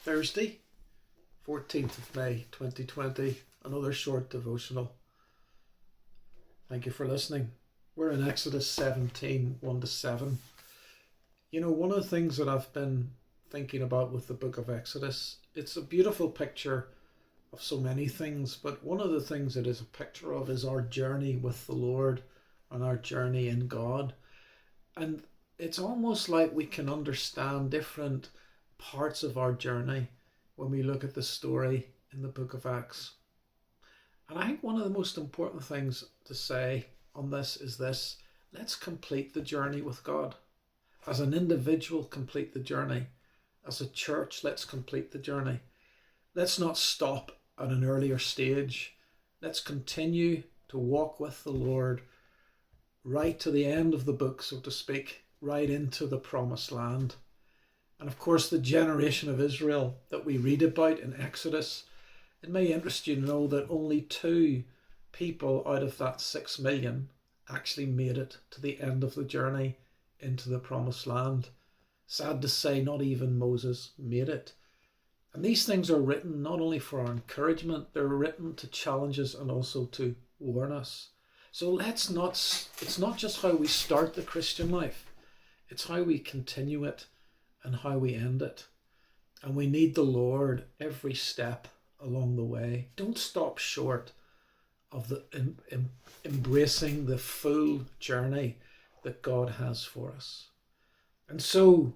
Thursday, 14th of May 2020, another short devotional. Thank you for listening. We're in Exodus 17, 1-7. You know, one of the things that I've been thinking about with the book of Exodus, it's a beautiful picture of so many things, but one of the things it is a picture of is our journey with the Lord and our journey in God. And it's almost like we can understand different parts of our journey when we look at the story in the book of Acts. And I think one of the most important things to say on this is this: let's complete the journey with God. As an individual, complete the journey. As a church, let's complete the journey. Let's not stop at an earlier stage. Let's continue to walk with the Lord right to the end of the book, so to speak, right into the promised land. And of course, the generation of Israel that we read about in Exodus, it may interest you to know that only 2 people out of that 6 million actually made it to the end of the journey into the promised land. Sad to say, not even Moses made it. And these things are written not only for our encouragement, they're written to challenge us and also to warn us. So it's not just how we start the Christian life, it's how we continue it and how we end it. And we need the Lord every step along the way. Don't stop short of embracing the full journey that God has for us. And so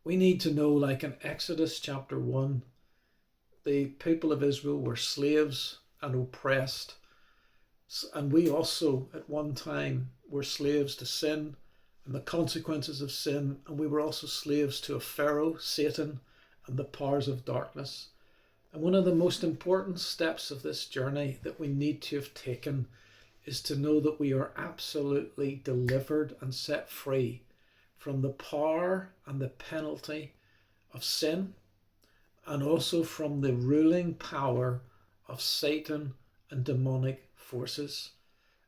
we need to know, like in Exodus chapter 1, the people of Israel were slaves and oppressed. And we also at one time were slaves to sin and the consequences of sin. And we were also slaves to a Pharaoh, Satan, and the powers of darkness. And one of the most important steps of this journey that we need to have taken is to know that we are absolutely delivered and set free from the power and the penalty of sin, and also from the ruling power of Satan and demonic forces.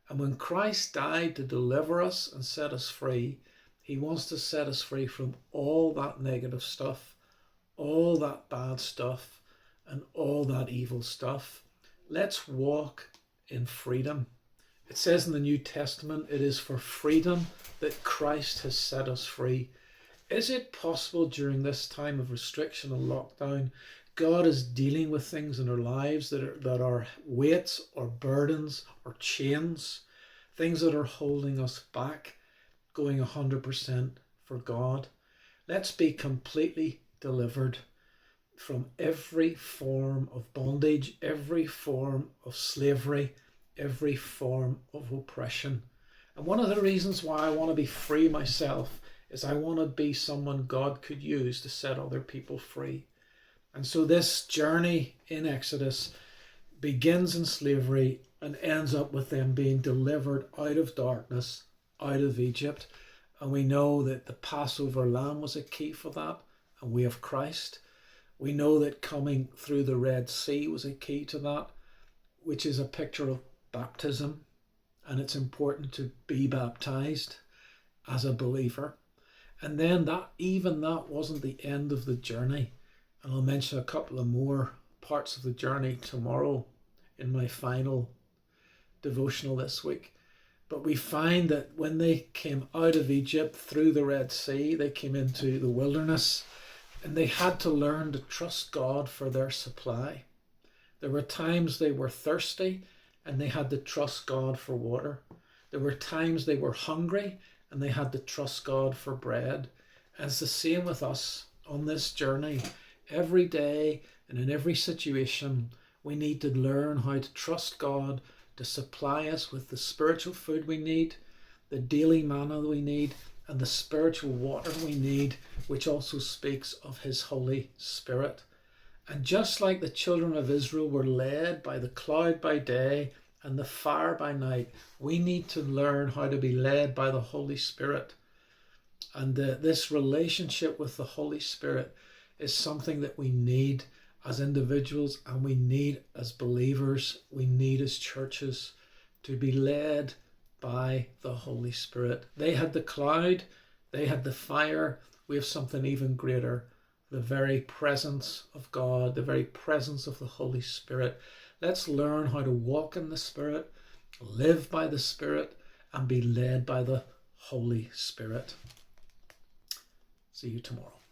And when Christ died to deliver us and set us free, he wants to set us free from all that negative stuff, all that bad stuff, and all that evil stuff. Let's walk in freedom. It says in the New Testament, it is for freedom that Christ has set us free. Is it possible during this time of restriction and lockdown, God is dealing with things in our lives that are weights or burdens or chains, things that are holding us back, going 100% for God? Let's be completely delivered from every form of bondage, every form of slavery, every form of oppression. And one of the reasons why I want to be free myself is I want to be someone God could use to set other people free. And so this journey in Exodus begins in slavery and ends up with them being delivered out of darkness, out of Egypt. And we know that the Passover lamb was a key for that, and we have Christ. We know that coming through the Red Sea was a key to that, which is a picture of baptism. And it's important to be baptized as a believer. And then that wasn't the end of the journey. And I'll mention a couple of more parts of the journey tomorrow in my final devotional this week. But we find that when they came out of Egypt through the Red Sea, they came into the wilderness and they had to learn to trust God for their supply. There were times they were thirsty and they had to trust God for water. There were times they were hungry and they had to trust God for bread. And it's the same with us on this journey. Every day and in every situation, we need to learn how to trust God to supply us with the spiritual food we need, the daily manna we need, and the spiritual water we need, which also speaks of his Holy Spirit. And just like the children of Israel were led by the cloud by day and the fire by night, we need to learn how to be led by the Holy Spirit. And this relationship with the Holy Spirit is something that we need as individuals, and we need as believers, we need as churches to be led by the Holy Spirit. They had the cloud, they had the fire. We have something even greater, the very presence of God, the very presence of the Holy Spirit. Let's learn how to walk in the Spirit, live by the Spirit, and be led by the Holy Spirit. See you tomorrow.